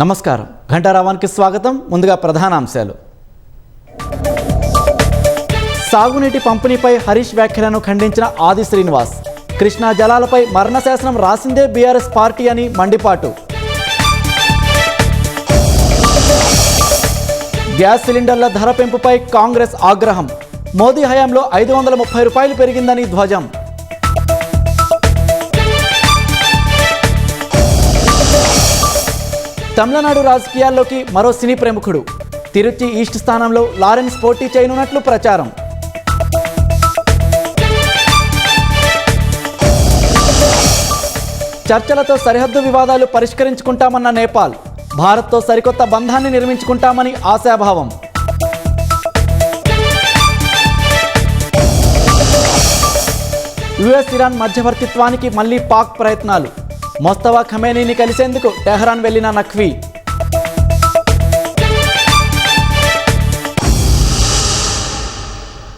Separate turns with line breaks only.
నమస్కారం. ఘంటారావానికి స్వాగతం. ముందుగా ప్రధానాంశాలు. సాగునీటి పంపిణీపై హరీష్ వ్యాఖ్యలను ఖండించిన ఆది శ్రీనివాస్. కృష్ణా జలాలపై మరణశాసనం రాసిందే బీఆర్ఎస్ పార్టీ అని మండిపాటు. గ్యాస్ సిలిండర్ల ధర పెంపుపై కాంగ్రెస్ ఆగ్రహం. మోదీ హయాంలో 530 రూపాయలు పెరిగిందని ధ్వజం. తమిళనాడు రాజకీయాల్లోకి మరో సినీ ప్రముఖుడు. తిరుచి ఈస్ట్ స్థానంలో లారెన్స్ పోటీ చేయనున్నట్లు ప్రచారం. చర్చలతో సరిహద్దు వివాదాలు పరిష్కరించుకుంటామన్న నేపాల్. భారత్తో సరికొత్త బంధాన్ని నిర్మించుకుంటామని ఆశాభావం. యుఎస్ ఇరాన్ మధ్యవర్తిత్వానికి మళ్లీ పాక్ ప్రయత్నాలు. మొస్తఫా ఖమేనీని కలిసేందుకు టెహరాన్ వెళ్లిన నఖ్వీ.